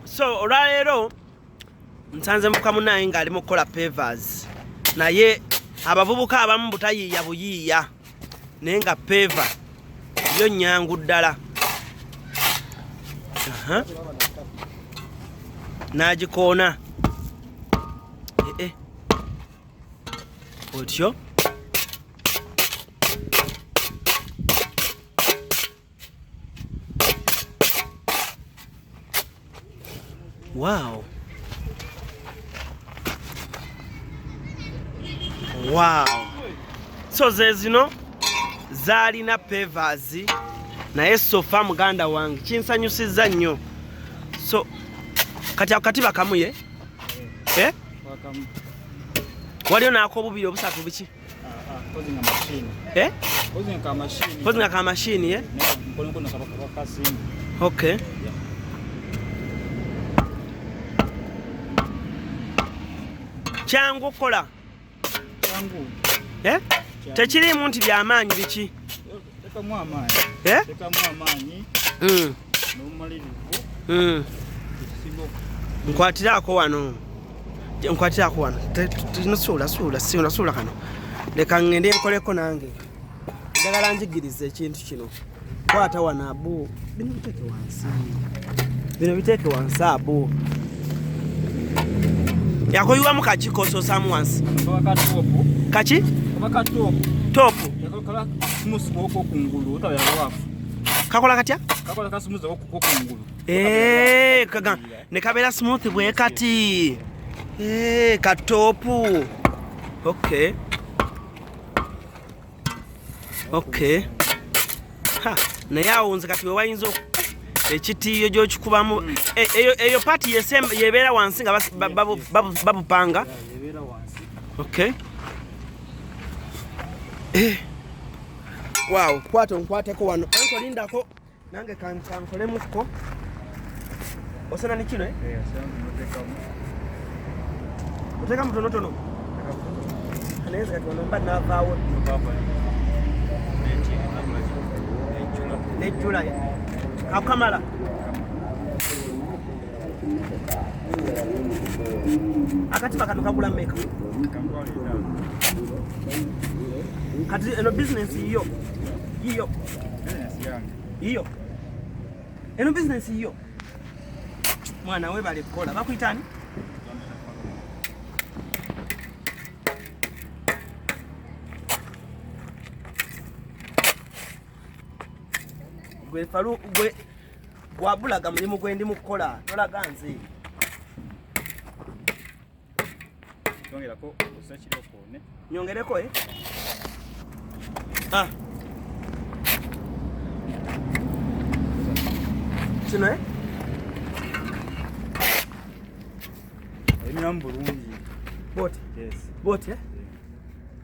So olwaleero nsanze mukamu naye ng'ali mu kukola Pavers naye abavubuka abamu butayiiya buyiiya naye nga Pava yo nnyangu ddala. N'agikoona otyo wow so ze zino zaalina Pavers naye sofa muganda wange kinsanyusizza nnyo. So kati akatiba kamuye wakamu waliyo naako obubiri obusatu biki pozi nga machine pozi nga ka machine nkono kabakasimu. Okay. Kyangu kola changu tekirimu nti byamaanyi biki tekamu amaanyi n'omumalirivu nkwatiraako wano suula kano leka ngende nkoleko nange njagala njigiriza ekintu kino. Kwata wano abu bino biteeke wansi abu yakoyiwamu kakiko osoosamu wansi kaki topu kakola katya ne kabeera smooth bwe kati katopu. Okay naye awo nze kati we wayinza ekitiiyo gy'okikubamu eyo paati yebeera wansi nga babupanga. Okay. Wow, kwata nkwateko wano anko lindako nange kankolemuko osana ni kino oteka mutonotono anaweza kati wanaomba navaawo nejjula akamala akatiba kano kagula mmeka kati eno business iyo eno business iyo mwana we bali kukola bakuyitani gwe falu gwe wabulaga mulimu gwendi mukola tolaga nze nyongerako osakiroko ne nyongereko kino enyambu bulungi boti boti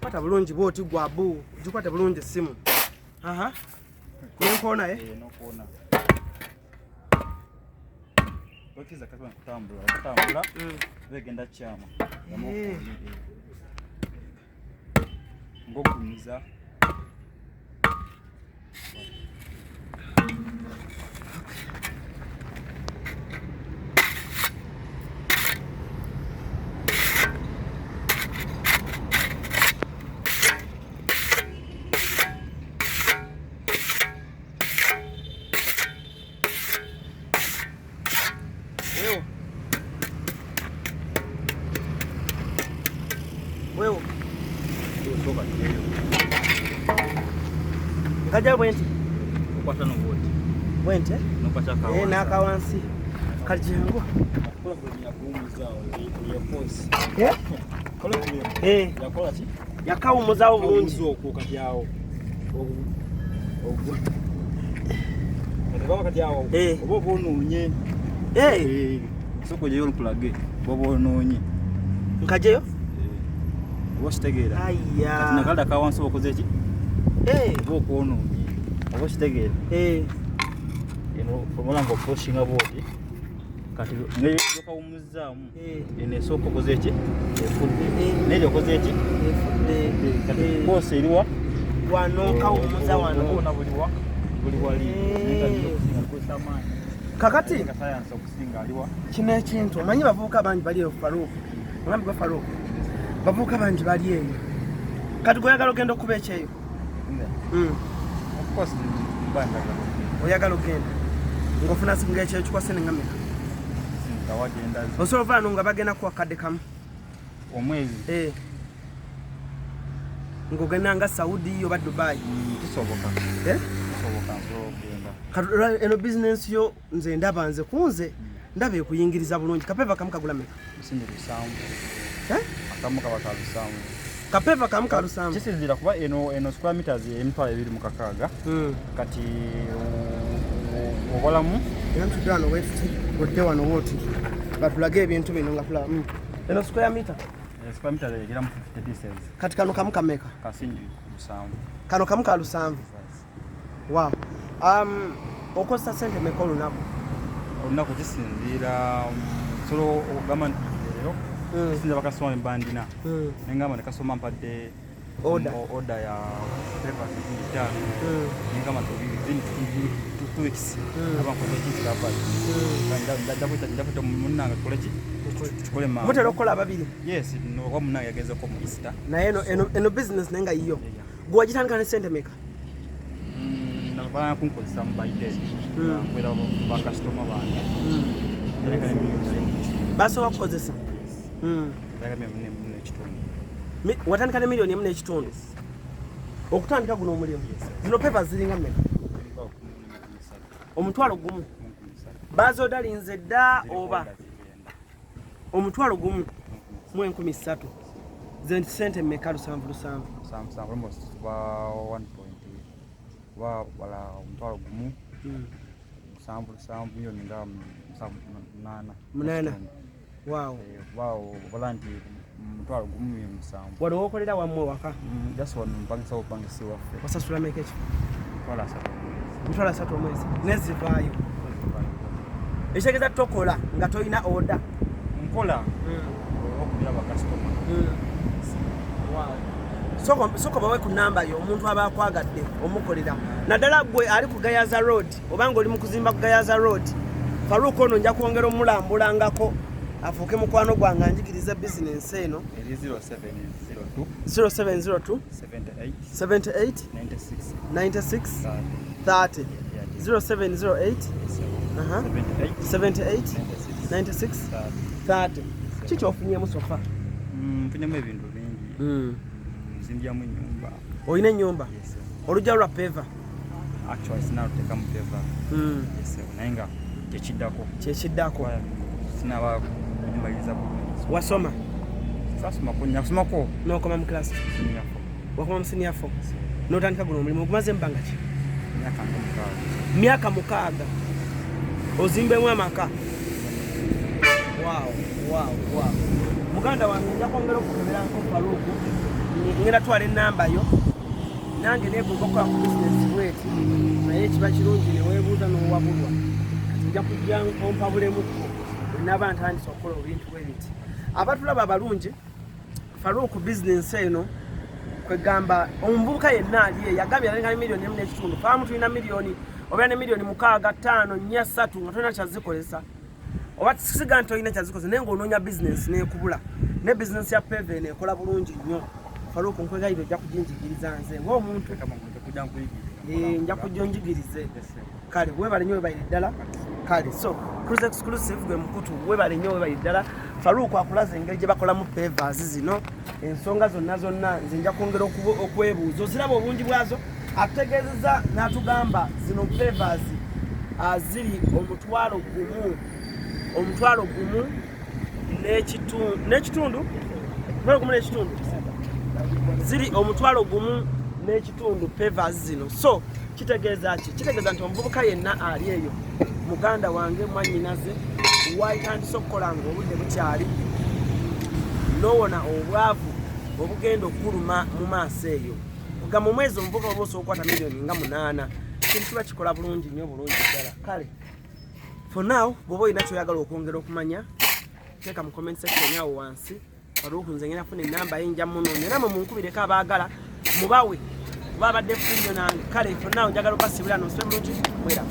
kwata bulungi boti gwabu jikwata bulungi simu nenkona nokona okiza kama kutambula begenda chama ngokumiza wewe kaja bwenti kwata no boti bwenti no kwata kawa naka wansi kajengo kola kunya kuumuzao ya force kola kunya yakola ki yakawumuzao bulungi okwo kati yawo obo kati yawo obo bononye soko je yoro plage bobo bononye nkajeyo washitegeera ayya kati nakada kawansi okoze eki boko ononye washitegeera eno omulango poshinga bodi kati ne yokawumuzamu ene soko okoze eki efudde ne okoze eki efudde kati kose iliwa wano kawumuza wano ona buliwa buli wali kakati science okusinga aliwa kino ekintu omanyi bavubuka bangi bali eyo Faruku omulambi gwa Faruku bavubuka bangi bali eyo kati gweyagala ogenda okuba ekyeyo of course oyagala ogenda ng'ofuna singa ekyeyo kikwase nengameka wagenda osobola ovaano nga bagenda kuwa kadde kamu omwezi ng'ogenda nga Saudi oba Dubai kisoboka eno bizinensi yo nze ndaba nze kunze ndaba ekuyingiriza bulungi kapeva kamu kagula meka kapeva kamu kalusamu kisinzira kuba eno square meters emitwalo 26 kati obalamu entudano wetudde wano woti batulage ebintu bino nga tulaba eno square meter egera mu 50 pieces kati kano kamu kameka kasinji lusanvu kano kamu ka lusanvu wow okozesa sente meka olunaku kisinzira solo okugamba nti leero kisinzira bakasoma embandina nengamba nekasoma mpadde order ya paper zitano nengamba two weeks abankoze ekikirabali ndakwita munanga tukoleki tukole ma mutera okukola ababiri yes no kwa munanga yagezeko mu Easter naye eno business nenga yiyo gwagitandika ne sente meka nabana kunkozesa mu baide kwera ba customer bange basobola kukozesa watandika ne miliyoni emu n'ekitundu okutandika guno omulimu zino pepa ziringa mmeka omutwalo gumu bazodalinze dda oba omutwalo gumu mu 13 ze sente mmeka lusanvu wala omutwalo gumu lusanvu miliyoni nga 8 wow balanti mutwalo gumu musanvu waliwo okolera wammwe waka just one mpangisa upangisi waffe wasasula meka ekyo mutwalo 3 omwezi nezivaayo ekitegeeza tokola nga tolina order nkola okubira bakasitoma soko bawe ku namba yo omuntu aba akwagadde omukolera naddala gwe ali ku Gayaza Road obanga oli mu kuzimba ku Gayaza Road Faruku ono nja kwongera omulambulangako afuuke mukwano gwange anjigiriza bizinensi eno 0702 78 96 30 0708 78 96 30 kiki ofunyemu sofa mfunyemu ebintu bingi nzimbyamu ennyumba olina ennyumba olujja lwa peva actually sinalutekamu peva naye nga kyekiddako sinaba kunyumaliza bulungi wasoma nasomako nokoma mu class wakoma mu senior 4 notandika guno omulimu ogumaze embanga ki myaka 6 ozimbemu amaka wow muganda wange nja kwongera okukeberanko Faruku ngenda twala enamba yo nange nebuuka okukola ku bizinesi bweti naye kiba kirungi neweebuuza n'owabulwa nja kujja ompabulemuko olinaaba ntandisa okukola ebintu bwebiti abatulaba abalungi Faruku bizinesi eno kwegamba omuvubuka yenna ali yagambye alenga miliyoni emu n'ekitundu faamu tulina miliyoni oba ne miliyoni 6 5 4 3 nga tolina kyazikozesa oba siga nti olina kyazikozesa naye ng'onoonya bizinesi neekubula ne bizinesi ya peve neekola bulungi nnyo Faruku nkwegayire ojja kujinjigiriza nze ng'omuntu nja kujja onjigirize kale webale nnyo webalire ddala kale so CRUZ exclusive gwe mukutu webale nnyo webalire ddala Faruku akulaza engeri gye bakolamu Pavers zino ensonga zonna nze nja kwongera okwebuuza oziraba obungi bwazo atutegeezezza n'atugamba zino Pavers ziri omutwalo gumu n'ekitundu ziri omutwalo gumu n'ekitundu Pavers zino so kitegeeza ki kitegeeza nti omuvubuka yenna ali eyo muganda wange mwannyinaze waayitandise okukola ng'obudde bukyali nowona obwavu obugenda okuluma mu maaso eyo nga mu mwezi omuvubuka oba osobola okukwata miliyoni nga 8 kintu kiba kikola bulungi nnyo bulungi ddala kale for now bw'oba olina kyoyagala okwongera okumanya teeka mu comment section awo wansi Faruku nze ngenda funa enamba ye nja munoonya era munkubireko abaagala mubawe kuba abadde fu nnyo nange kale for now njagala okubasibira nonsube bulungi mwera